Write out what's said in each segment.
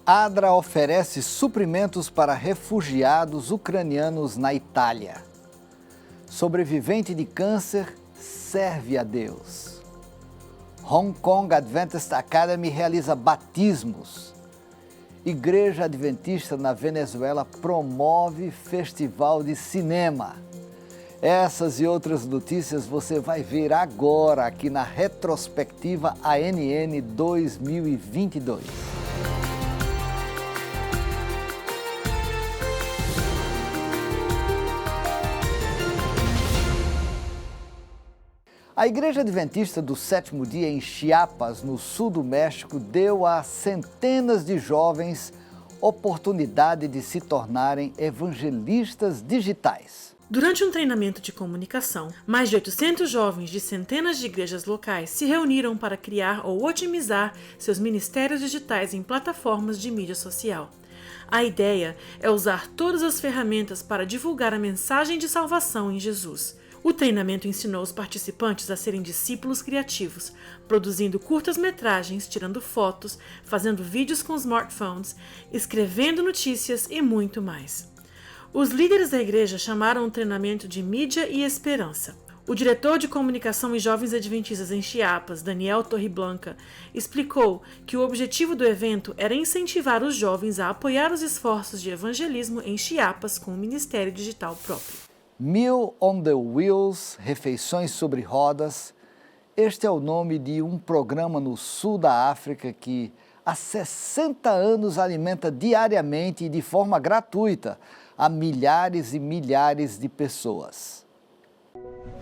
ADRA oferece suprimentos para refugiados ucranianos na Itália. Sobrevivente de câncer serve a Deus. Hong Kong Adventist Academy realiza batismos. Igreja Adventista na Venezuela promove festival de cinema. Essas e outras notícias você vai ver agora aqui na retrospectiva ANN 2022. A Igreja Adventista do Sétimo Dia em Chiapas, no sul do México, deu a centenas de jovens oportunidade de se tornarem evangelistas digitais. Durante um treinamento de comunicação, mais de 800 jovens de centenas de igrejas locais se reuniram para criar ou otimizar seus ministérios digitais em plataformas de mídia social. A ideia é usar todas as ferramentas para divulgar a mensagem de salvação em Jesus. O treinamento ensinou os participantes a serem discípulos criativos, produzindo curtas-metragens, tirando fotos, fazendo vídeos com smartphones, escrevendo notícias e muito mais. Os líderes da igreja chamaram o treinamento de Mídia e Esperança. O diretor de comunicação e jovens adventistas em Chiapas, Daniel Torreblanca, explicou que o objetivo do evento era incentivar os jovens a apoiar os esforços de evangelismo em Chiapas com o ministério digital próprio. Meal on the Wheels, refeições sobre rodas. Este é o nome de um programa no sul da África que há 60 anos alimenta diariamente e de forma gratuita a milhares e milhares de pessoas.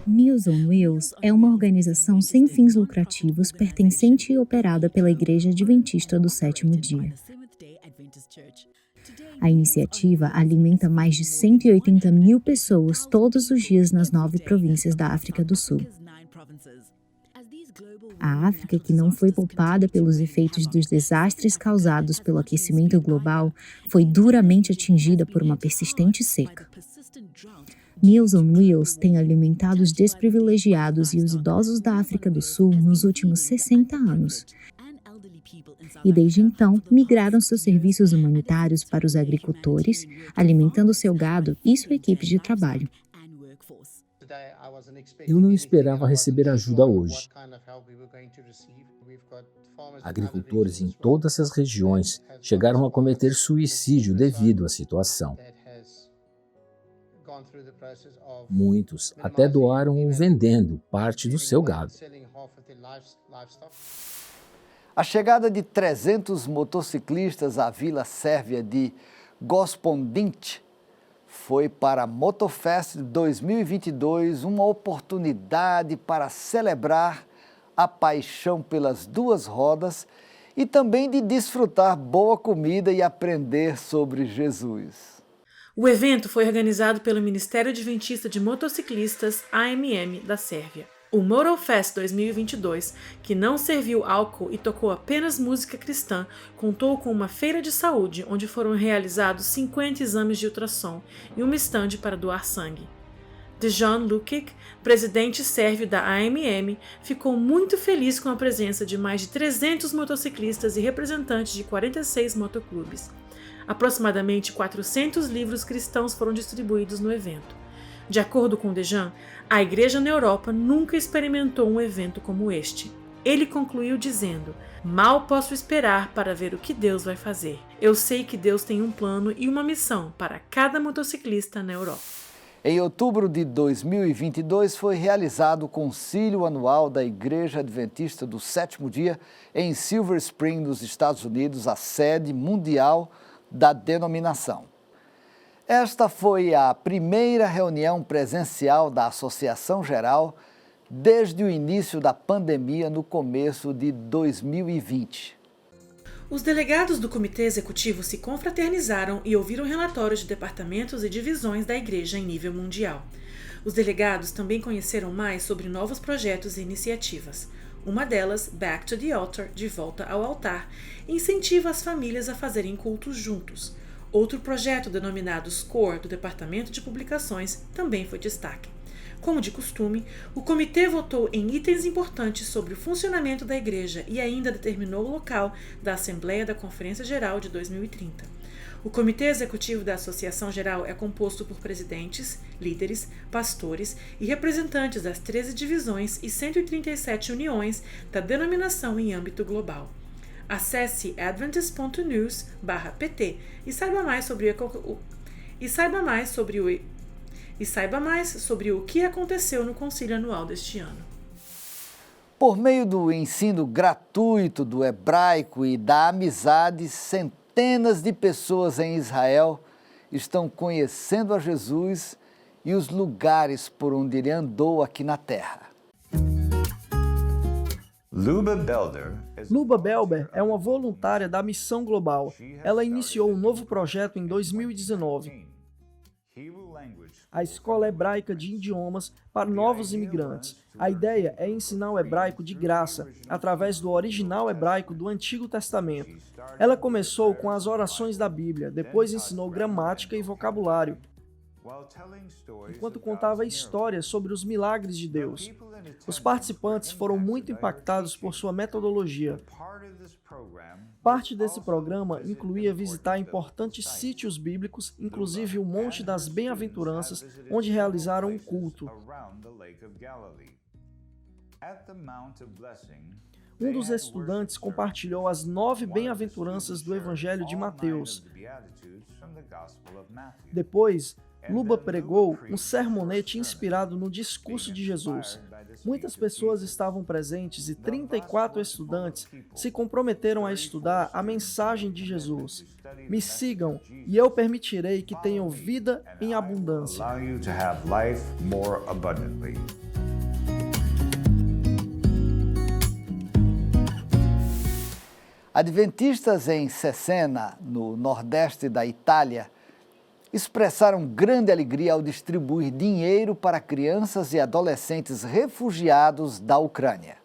Meals on Wheels é uma organização sem fins lucrativos pertencente e operada pela Igreja Adventista do Sétimo Dia. A iniciativa alimenta mais de 180 mil pessoas todos os dias nas 9 províncias da África do Sul. A África, que não foi poupada pelos efeitos dos desastres causados pelo aquecimento global, foi duramente atingida por uma persistente seca. Meals on Wheels tem alimentado os desprivilegiados e os idosos da África do Sul nos últimos 60 anos. E desde então, migraram seus serviços humanitários para os agricultores, alimentando seu gado e sua equipe de trabalho. Eu não esperava receber ajuda hoje. Agricultores em todas as regiões chegaram a cometer suicídio devido à situação. Muitos até doaram ou vendendo parte do seu gado. A chegada de 300 motociclistas à vila sérvia de Gospondinch foi para a Motofest 2022 uma oportunidade para celebrar a paixão pelas duas rodas e também de desfrutar boa comida e aprender sobre Jesus. O evento foi organizado pelo Ministério Adventista de Motociclistas, AMM, da Sérvia. O Motofest 2022, que não serviu álcool e tocou apenas música cristã, contou com uma feira de saúde onde foram realizados 50 exames de ultrassom e uma estande para doar sangue. Dejan Lukic, presidente sérvio da AMM, ficou muito feliz com a presença de mais de 300 motociclistas e representantes de 46 motoclubes. Aproximadamente 400 livros cristãos foram distribuídos no evento. De acordo com Dejan, a igreja na Europa nunca experimentou um evento como este. Ele concluiu dizendo: "Mal posso esperar para ver o que Deus vai fazer. Eu sei que Deus tem um plano e uma missão para cada motociclista na Europa." Em outubro de 2022 foi realizado o concílio anual da Igreja Adventista do Sétimo Dia em Silver Spring, nos Estados Unidos, a sede mundial da denominação. Esta foi a primeira reunião presencial da Associação Geral desde o início da pandemia no começo de 2020. Os delegados do comitê executivo se confraternizaram e ouviram relatórios de departamentos e divisões da igreja em nível mundial. Os delegados também conheceram mais sobre novos projetos e iniciativas. Uma delas, Back to the Altar, de volta ao altar, incentiva as famílias a fazerem cultos juntos. Outro projeto denominado SCORE, do Departamento de Publicações, também foi destaque. Como de costume, o comitê votou em itens importantes sobre o funcionamento da igreja e ainda determinou o local da Assembleia da Conferência Geral de 2030. O Comitê Executivo da Associação Geral é composto por presidentes, líderes, pastores e representantes das 13 divisões e 137 uniões da denominação em âmbito global. Acesse adventist.news/pt e saiba mais sobre o que aconteceu no concílio anual deste ano. Por meio do ensino gratuito do hebraico e da amizade, centenas de pessoas em Israel estão conhecendo a Jesus e os lugares por onde ele andou aqui na terra. Luba Belber é uma voluntária da Missão Global. Ela iniciou um novo projeto em 2019. A Escola Hebraica de Idiomas para novos imigrantes. A ideia é ensinar o hebraico de graça, através do original hebraico do Antigo Testamento. Ela começou com as orações da Bíblia, depois ensinou gramática e vocabulário, enquanto contava histórias sobre os milagres de Deus. Os participantes foram muito impactados por sua metodologia. Parte desse programa incluía visitar importantes sítios bíblicos, inclusive o Monte das Bem-aventuranças, onde realizaram um culto. Um dos estudantes compartilhou as 9 bem-aventuranças do Evangelho de Mateus. Depois, Luba pregou um sermonete inspirado no discurso de Jesus. Muitas pessoas estavam presentes e 34 estudantes se comprometeram a estudar a mensagem de Jesus. Me sigam e eu permitirei que tenham vida em abundância. Adventistas em Cesena, no nordeste da Itália, expressaram grande alegria ao distribuir dinheiro para crianças e adolescentes refugiados da Ucrânia.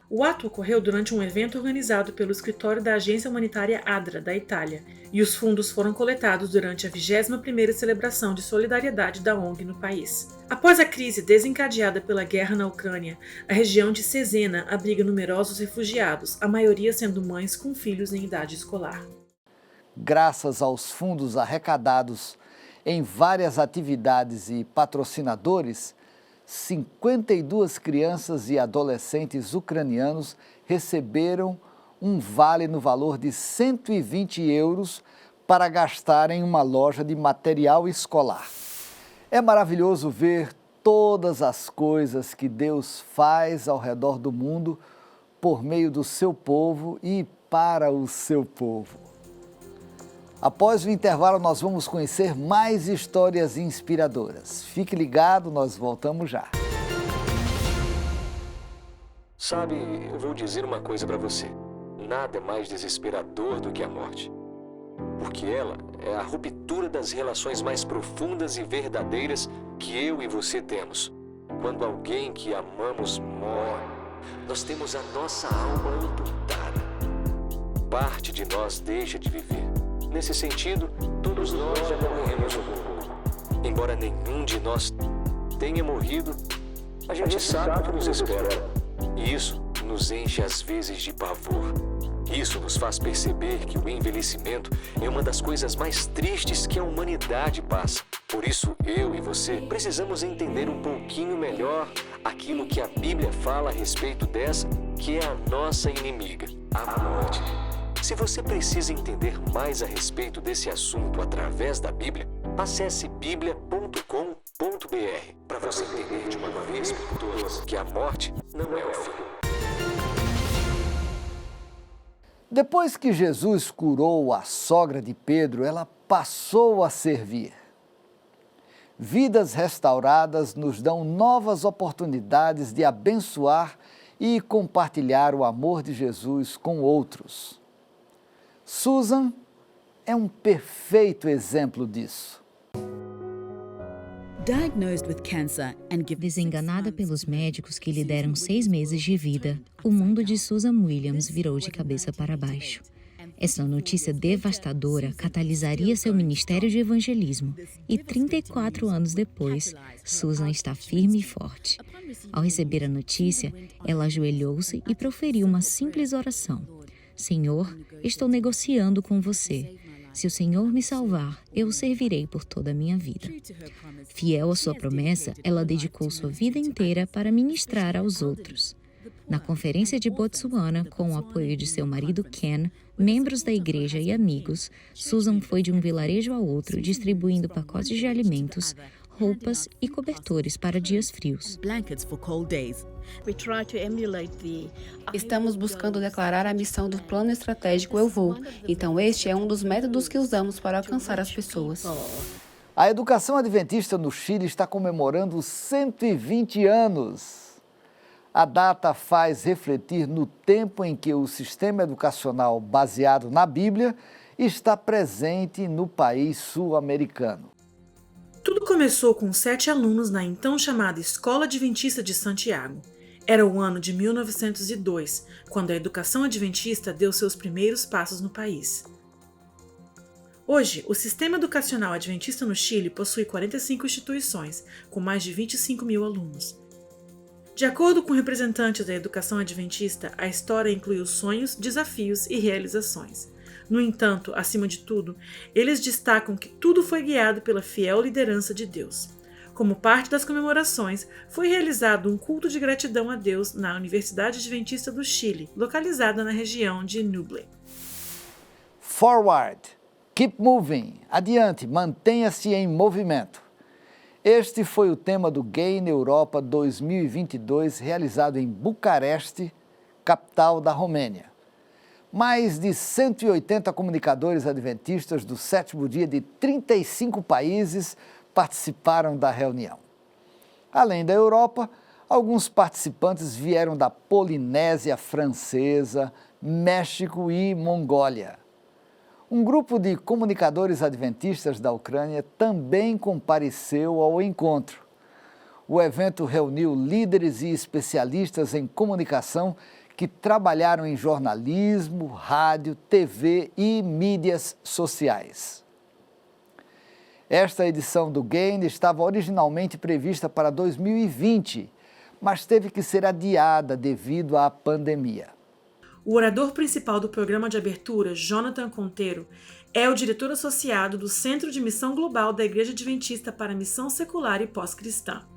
O ato ocorreu durante um evento organizado pelo escritório da agência humanitária ADRA, da Itália, e os fundos foram coletados durante a 21ª celebração de solidariedade da ONG no país. Após a crise desencadeada pela guerra na Ucrânia, a região de Cesena abriga numerosos refugiados, a maioria sendo mães com filhos em idade escolar. Graças aos fundos arrecadados em várias atividades e patrocinadores, 52 crianças e adolescentes ucranianos receberam um vale no valor de 120 euros para gastar em uma loja de material escolar. É maravilhoso ver todas as coisas que Deus faz ao redor do mundo por meio do seu povo e para o seu povo. Após o intervalo, nós vamos conhecer mais histórias inspiradoras. Fique ligado, nós voltamos já. Sabe, eu vou dizer uma coisa para você. Nada é mais desesperador do que a morte. Porque ela é a ruptura das relações mais profundas e verdadeiras que eu e você temos. Quando alguém que amamos morre, nós temos a nossa alma amputada. Parte de nós deixa de viver. Nesse sentido, todos nós já morremos um pouco. Embora nenhum de nós tenha morrido, a gente sabe o que nos espera. E isso nos enche às vezes de pavor. Isso nos faz perceber que o envelhecimento é uma das coisas mais tristes que a humanidade passa. Por isso, eu e você precisamos entender um pouquinho melhor aquilo que a Bíblia fala a respeito dessa, que é a nossa inimiga, a morte. Se você precisa entender mais a respeito desse assunto através da Bíblia, acesse biblia.com.br para você entender de uma vez por todas que a morte não é o fim. Depois que Jesus curou a sogra de Pedro, ela passou a servir. Vidas restauradas nos dão novas oportunidades de abençoar e compartilhar o amor de Jesus com outros. Susan é um perfeito exemplo disso. Desenganada pelos médicos que lhe deram 6 meses de vida, o mundo de Susan Williams virou de cabeça para baixo. Essa notícia devastadora catalisaria seu ministério de evangelismo e 34 anos depois, Susan está firme e forte. Ao receber a notícia, ela ajoelhou-se e proferiu uma simples oração. Senhor, estou negociando com você. Se o Senhor me salvar, eu o servirei por toda a minha vida. Fiel à sua promessa, ela dedicou sua vida inteira para ministrar aos outros. Na conferência de Botsuana, com o apoio de seu marido Ken, membros da igreja e amigos, Susan foi de um vilarejo a outro distribuindo pacotes de alimentos, roupas e cobertores para dias frios. Estamos buscando declarar a missão do plano estratégico Eu Vou. Então este é um dos métodos que usamos para alcançar as pessoas. A educação adventista no Chile está comemorando 120 anos. A data faz refletir no tempo em que o sistema educacional baseado na Bíblia está presente no país sul-americano. Tudo começou com 7 alunos na então chamada Escola Adventista de Santiago. Era o ano de 1902, quando a educação adventista deu seus primeiros passos no país. Hoje, o sistema educacional adventista no Chile possui 45 instituições, com mais de 25 mil alunos. De acordo com representantes da educação adventista, a história inclui os sonhos, desafios e realizações. No entanto, acima de tudo, eles destacam que tudo foi guiado pela fiel liderança de Deus. Como parte das comemorações, foi realizado um culto de gratidão a Deus na Universidade Adventista do Chile, localizada na região de Ñuble. Forward, keep moving, adiante, mantenha-se em movimento. Este foi o tema do Gain Europa 2022, realizado em Bucareste, capital da Romênia. Mais de 180 comunicadores adventistas do sétimo dia de 35 países participaram da reunião. Além da Europa, alguns participantes vieram da Polinésia Francesa, México e Mongólia. Um grupo de comunicadores adventistas da Ucrânia também compareceu ao encontro. O evento reuniu líderes e especialistas em comunicação que trabalharam em jornalismo, rádio, TV e mídias sociais. Esta edição do Gain estava originalmente prevista para 2020, mas teve que ser adiada devido à pandemia. O orador principal do programa de abertura, Jonathan Conteiro, é o diretor associado do Centro de Missão Global da Igreja Adventista para a Missão Secular e Pós-Cristã.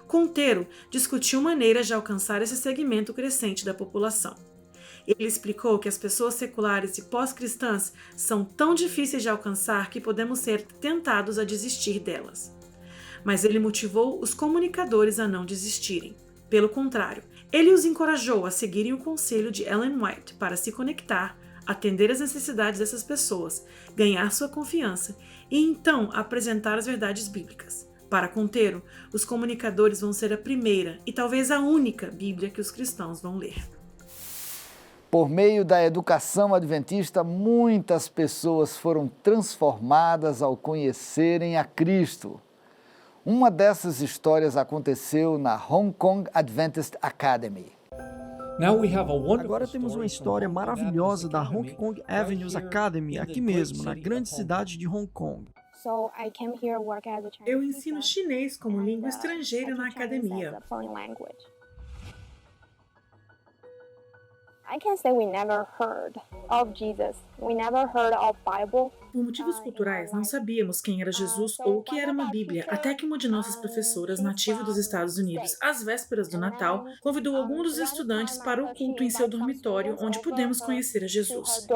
Conteiro discutiu maneiras de alcançar esse segmento crescente da população. Ele explicou que as pessoas seculares e pós-cristãs são tão difíceis de alcançar que podemos ser tentados a desistir delas. Mas ele motivou os comunicadores a não desistirem. Pelo contrário, ele os encorajou a seguirem o conselho de Ellen White para se conectar, atender às necessidades dessas pessoas, ganhar sua confiança e então apresentar as verdades bíblicas. Para Conteiro, os comunicadores vão ser a primeira e talvez a única Bíblia que os cristãos vão ler. Por meio da educação adventista, muitas pessoas foram transformadas ao conhecerem a Cristo. Uma dessas histórias aconteceu na Hong Kong Adventist Academy. Agora temos uma história maravilhosa da Hong Kong Avenues Academy, aqui mesmo, na grande cidade de Hong Kong. Eu ensino chinês como língua estrangeira na academia. Por motivos culturais, não sabíamos quem era Jesus ou o que era uma Bíblia, até que uma de nossas professoras, nativa dos Estados Unidos, às vésperas do Natal, convidou alguns dos estudantes para o culto em seu dormitório, onde pudemos conhecer a Jesus.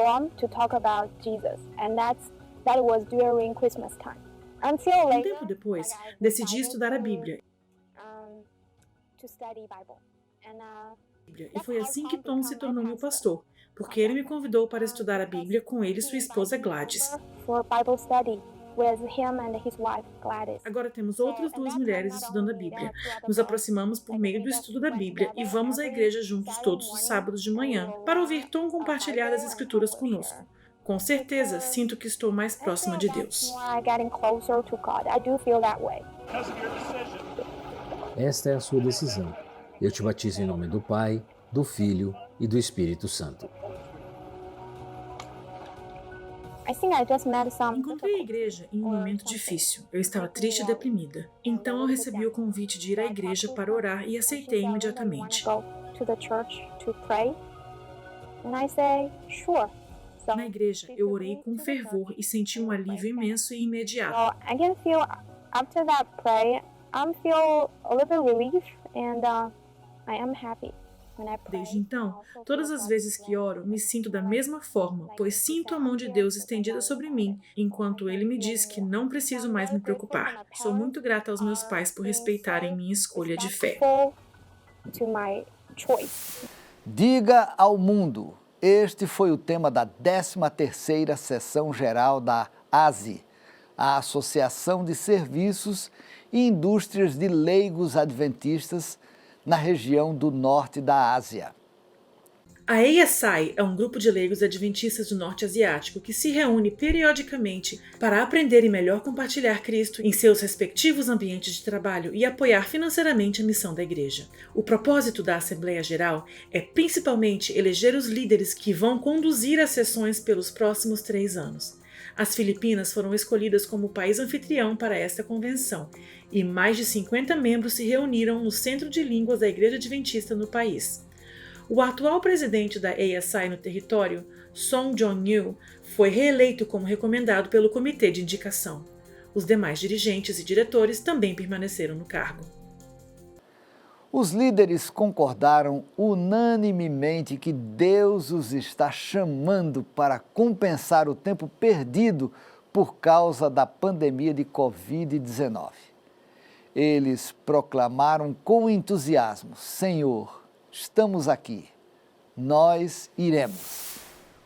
Um tempo depois, decidi estudar a Bíblia. E foi assim que Tom se tornou meu pastor, porque ele me convidou para estudar a Bíblia com ele e sua esposa Gladys. Agora temos outras 2 mulheres estudando a Bíblia. Nos aproximamos por meio do estudo da Bíblia e vamos à igreja juntos todos os sábados de manhã para ouvir Tom compartilhar as Escrituras conosco. Com certeza, sinto que estou mais próxima de Deus. Esta é a sua decisão. Eu te batizo em nome do Pai, do Filho e do Espírito Santo. Encontrei a igreja em um momento difícil. Eu estava triste e deprimida. Então eu recebi o convite de ir à igreja para orar e aceitei imediatamente. Na igreja, eu orei com fervor e senti um alívio imenso e imediato. Desde então, todas as vezes que oro, me sinto da mesma forma, pois sinto a mão de Deus estendida sobre mim, enquanto Ele me diz que não preciso mais me preocupar. Sou muito grata aos meus pais por respeitarem minha escolha de fé. Diga ao mundo. Este foi o tema da 13ª Sessão Geral da ASI, a Associação de Serviços e Indústrias de Leigos Adventistas na região do norte da Ásia. A ASI é um grupo de leigos adventistas do norte asiático que se reúne periodicamente para aprender e melhor compartilhar Cristo em seus respectivos ambientes de trabalho e apoiar financeiramente a missão da igreja. O propósito da Assembleia Geral é principalmente eleger os líderes que vão conduzir as sessões pelos próximos 3 anos. As Filipinas foram escolhidas como país anfitrião para esta convenção e mais de 50 membros se reuniram no Centro de Línguas da Igreja Adventista no país. O atual presidente da ASI no território, Song Jong-il, foi reeleito como recomendado pelo Comitê de Indicação. Os demais dirigentes e diretores também permaneceram no cargo. Os líderes concordaram unanimemente que Deus os está chamando para compensar o tempo perdido por causa da pandemia de Covid-19. Eles proclamaram com entusiasmo: Senhor, estamos aqui, nós iremos.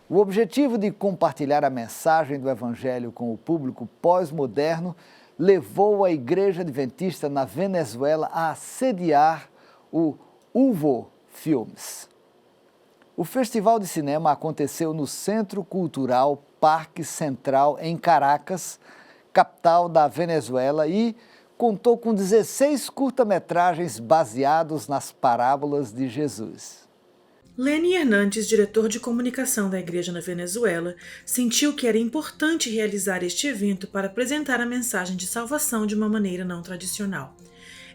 O objetivo de compartilhar a mensagem do Evangelho com o público pós-moderno levou a Igreja Adventista na Venezuela a sediar o UVO Filmes. O Festival de Cinema aconteceu no Centro Cultural Parque Central, em Caracas, capital da Venezuela, e contou com 16 curta-metragens baseados nas parábolas de Jesus. Lenny Hernandes, diretor de comunicação da igreja na Venezuela, sentiu que era importante realizar este evento para apresentar a mensagem de salvação de uma maneira não tradicional.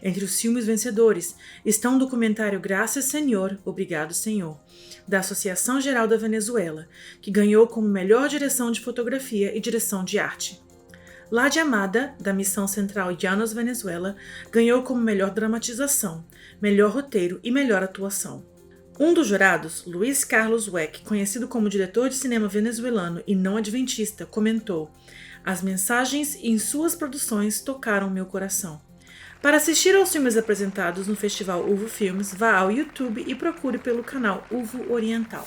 Entre os filmes vencedores estão o documentário Graças Senhor, Obrigado Senhor, da Associação Geral da Venezuela, que ganhou como melhor direção de fotografia e direção de arte. La Llamada, da Missão Central Llanos Venezuela, ganhou como melhor dramatização, melhor roteiro e melhor atuação. Um dos jurados, Luiz Carlos Weck, conhecido como diretor de cinema venezuelano e não adventista, comentou: "As mensagens em suas produções tocaram meu coração." Para assistir aos filmes apresentados no Festival UVO Filmes, vá ao YouTube e procure pelo canal UVO Oriental.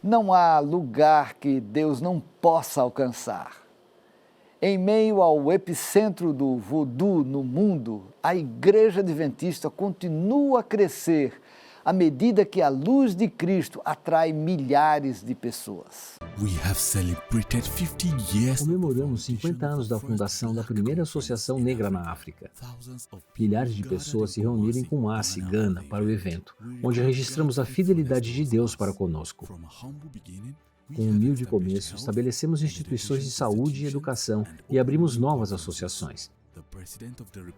Não há lugar que Deus não possa alcançar. Em meio ao epicentro do voodoo no mundo, a Igreja Adventista continua a crescer à medida que a luz de Cristo atrai milhares de pessoas. Comemoramos 50 anos da fundação da primeira associação negra na África. Milhares de pessoas se reuniram em Kumasi, Gana, para o evento, onde registramos a fidelidade de Deus para conosco. Com um humilde começo, estabelecemos instituições de saúde e educação e abrimos novas associações.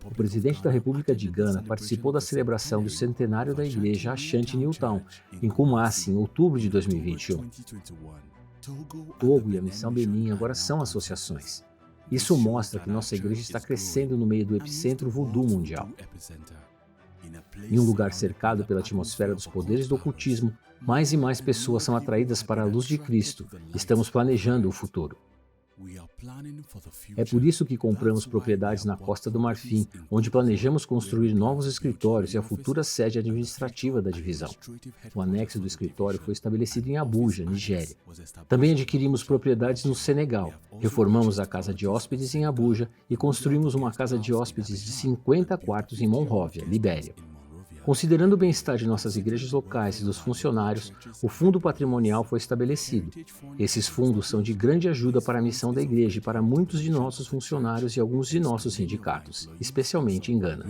O presidente da República de Gana participou da celebração do centenário da igreja Ashanti Newtown, em Kumasi, em outubro de 2021. Togo e a Missão Benin agora são associações. Isso mostra que nossa igreja está crescendo no meio do epicentro voodoo mundial. Em um lugar cercado pela atmosfera dos poderes do ocultismo, mais e mais pessoas são atraídas para a luz de Cristo. Estamos planejando o futuro. É por isso que compramos propriedades na Costa do Marfim, onde planejamos construir novos escritórios e a futura sede administrativa da divisão. O anexo do escritório foi estabelecido em Abuja, Nigéria. Também adquirimos propriedades no Senegal, reformamos a casa de hóspedes em Abuja e construímos uma casa de hóspedes de 50 quartos em Monrovia, Libéria. Considerando o bem-estar de nossas igrejas locais e dos funcionários, o fundo patrimonial foi estabelecido. Esses fundos são de grande ajuda para a missão da igreja e para muitos de nossos funcionários e alguns de nossos sindicatos, especialmente em Gana.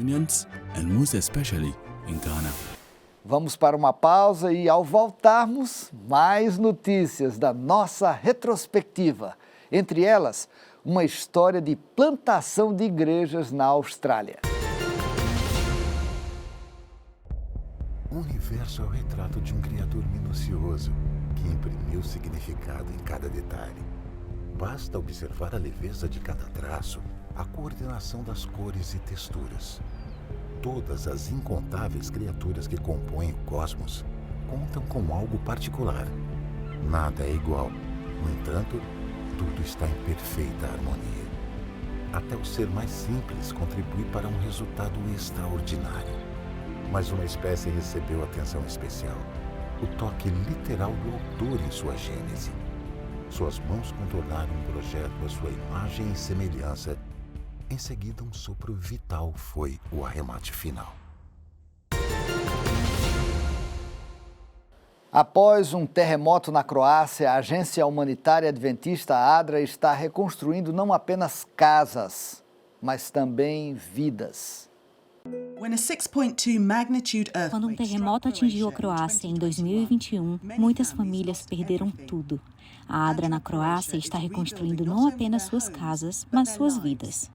Vamos para uma pausa e, ao voltarmos, mais notícias da nossa retrospectiva. Entre elas, uma história de plantação de igrejas na Austrália. O universo é o retrato de um criador minucioso que imprimiu significado em cada detalhe. Basta observar a leveza de cada traço, a coordenação das cores e texturas. Todas as incontáveis criaturas que compõem o cosmos contam com algo particular. Nada é igual. No entanto, tudo está em perfeita harmonia. Até o ser mais simples contribui para um resultado extraordinário. Mas uma espécie recebeu atenção especial: o toque literal do autor em sua gênese. Suas mãos contornaram um projeto à sua imagem e semelhança. Em seguida, um sopro vital foi o arremate final. Após um terremoto na Croácia, a agência humanitária adventista ADRA está reconstruindo não apenas casas, mas também vidas. Quando um terremoto atingiu a Croácia em 2021, muitas famílias perderam tudo. A ADRA na Croácia está reconstruindo não apenas suas casas, mas suas vidas.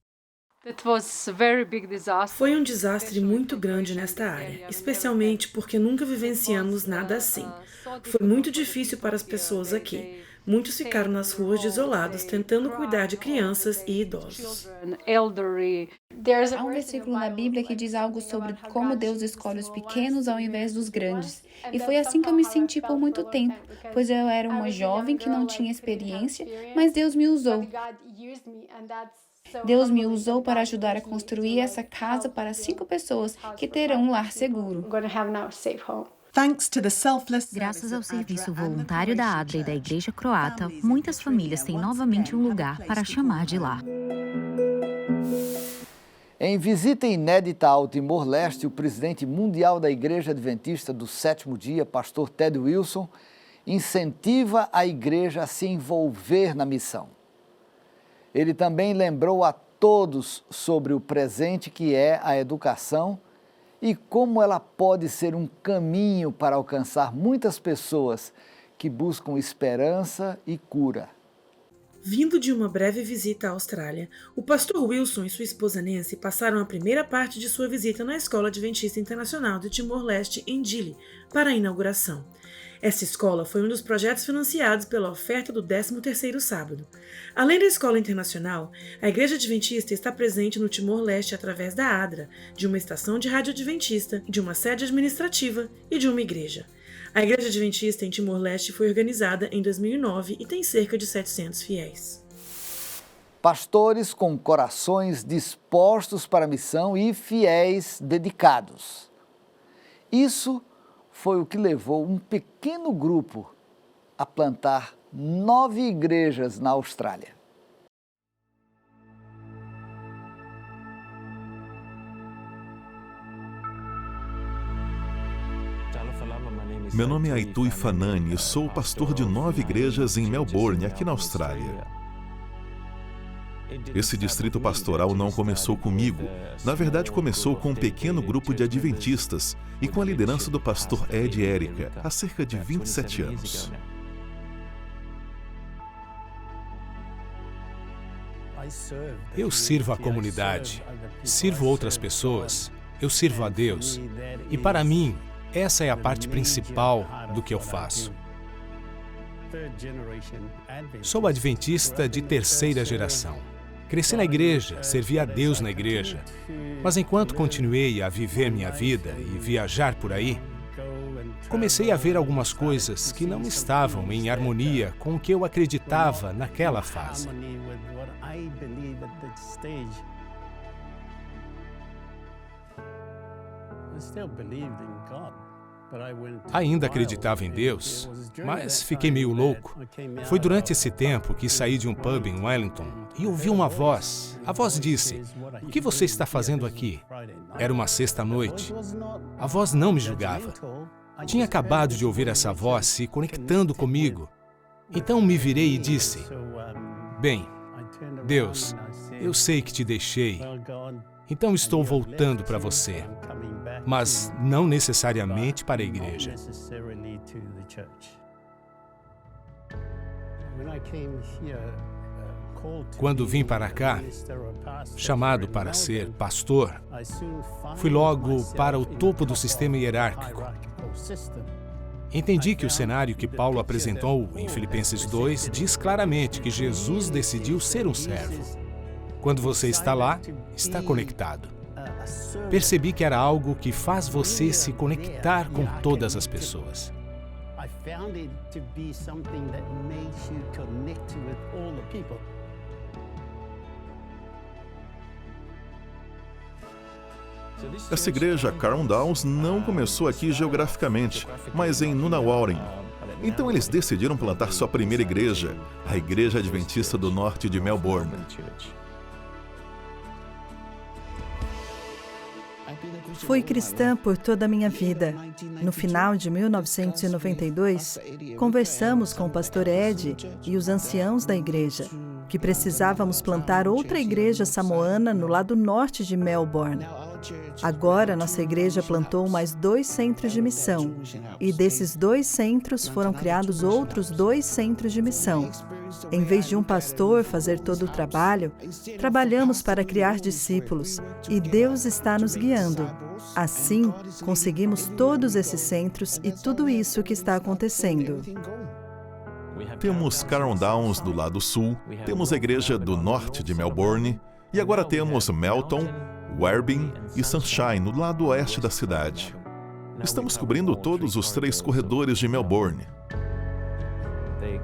Foi um desastre muito grande nesta área, especialmente porque nunca vivenciamos nada assim. Foi muito difícil para as pessoas aqui. Muitos ficaram nas ruas desolados, tentando cuidar de crianças e idosos. Há um versículo na Bíblia que diz algo sobre como Deus escolhe os pequenos ao invés dos grandes. E foi assim que eu me senti por muito tempo, pois eu era uma jovem que não tinha experiência, mas Deus me usou. Deus me usou para ajudar a construir essa casa para 5 pessoas que terão um lar seguro. Graças ao serviço voluntário da ADRA e da Igreja Croata, muitas famílias têm novamente um lugar para chamar de lar. Em visita inédita ao Timor-Leste, o presidente mundial da Igreja Adventista do Sétimo Dia, pastor Ted Wilson, incentiva a igreja a se envolver na missão. Ele também lembrou a todos sobre o presente que é a educação e como ela pode ser um caminho para alcançar muitas pessoas que buscam esperança e cura. Vindo de uma breve visita à Austrália, o pastor Wilson e sua esposa Nancy passaram a primeira parte de sua visita na Escola Adventista Internacional de Timor-Leste, em Dili, para a inauguração. Essa escola foi um dos projetos financiados pela oferta do 13º sábado. Além da escola internacional, a Igreja Adventista está presente no Timor-Leste através da ADRA, de uma estação de rádio adventista, de uma sede administrativa e de uma igreja. A Igreja Adventista em Timor-Leste foi organizada em 2009 e tem cerca de 700 fiéis. Pastores com corações dispostos para a missão e fiéis dedicados. Isso foi o que levou um pequeno grupo a plantar 9 igrejas na Austrália. Meu nome é Aitui Fanani e sou pastor de 9 igrejas em Melbourne, aqui na Austrália. Esse distrito pastoral não começou comigo. Na verdade, começou com um pequeno grupo de adventistas e com a liderança do pastor Ed e Erika, há cerca de 27 anos. Eu sirvo a comunidade, sirvo outras pessoas, eu sirvo a Deus. E para mim, essa é a parte principal do que eu faço. Sou adventista de 3ª geração. Cresci na igreja, servi a Deus na igreja. Mas enquanto continuei a viver minha vida e viajar por aí, comecei a ver algumas coisas que não estavam em harmonia com o que eu acreditava naquela fase. Ainda acreditava em Deus, mas fiquei meio louco. Foi durante esse tempo que saí de um pub em Wellington e ouvi uma voz. A voz disse: "O que você está fazendo aqui?" Era uma sexta-noite. A voz não me julgava. Tinha acabado de ouvir essa voz se conectando comigo. Então me virei e disse: "Bem, Deus, eu sei que te deixei. Então estou voltando para você." mas não necessariamente para a igreja. Quando vim para cá, chamado para ser pastor, fui logo para o topo do sistema hierárquico. Entendi que o cenário que Paulo apresentou em Filipenses 2 diz claramente que Jesus decidiu ser um servo. Quando você está lá, está conectado. Percebi que era algo que faz você se conectar com todas as pessoas. Essa igreja Carl Dawes não começou aqui geograficamente, mas em Nunawading. Então eles decidiram plantar sua primeira igreja, a Igreja Adventista do Norte de Melbourne. Fui cristã por toda a minha vida. No final de 1992, conversamos com o pastor Ed e os anciãos da igreja, que precisávamos plantar outra igreja samoana no lado norte de Melbourne. Agora, nossa igreja plantou mais 2 centros de missão, e desses 2 centros foram criados outros 2 centros de missão. Em vez de um pastor fazer todo o trabalho, trabalhamos para criar discípulos, e Deus está nos guiando. Assim, conseguimos todos esses centros e tudo isso que está acontecendo. Temos Carl Dawes do lado sul, temos a igreja do norte de Melbourne, e agora temos Melton, Werribee e Sunshine no lado oeste da cidade. Estamos cobrindo todos os 3 corredores de Melbourne.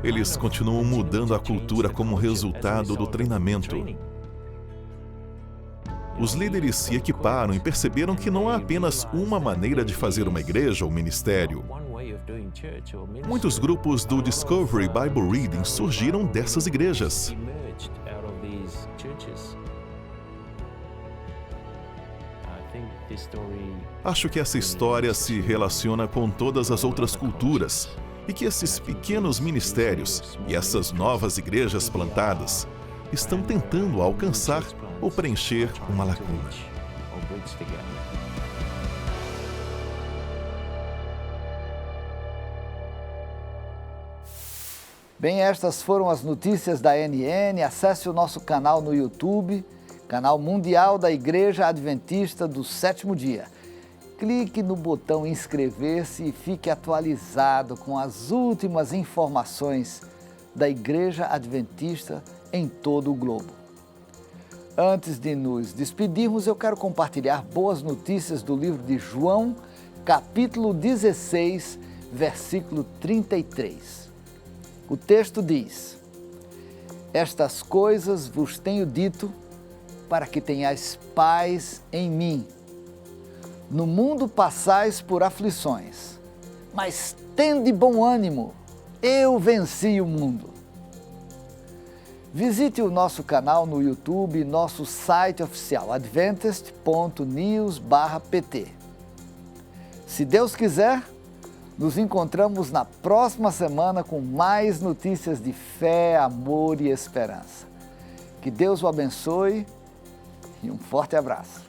Eles continuam mudando a cultura como resultado do treinamento. Os líderes se equiparam e perceberam que não há apenas uma maneira de fazer uma igreja ou ministério. Muitos grupos do Discovery Bible Reading surgiram dessas igrejas. Acho que essa história se relaciona com todas as outras culturas e que esses pequenos ministérios e essas novas igrejas plantadas estão tentando alcançar ou preencher uma lacuna. Bem, estas foram as notícias da NN. Acesse o nosso canal no YouTube, canal mundial da Igreja Adventista do Sétimo Dia. Clique no botão inscrever-se e fique atualizado com as últimas informações da Igreja Adventista em todo o globo. Antes de nos despedirmos, eu quero compartilhar boas notícias do livro de João, capítulo 16, versículo 33. O texto diz: estas coisas vos tenho dito para que tenhais paz em mim. No mundo passais por aflições, mas tende bom ânimo, eu venci o mundo. Visite o nosso canal no YouTube e nosso site oficial, adventist.news/pt. Se Deus quiser, nos encontramos na próxima semana com mais notícias de fé, amor e esperança. Que Deus o abençoe e um forte abraço.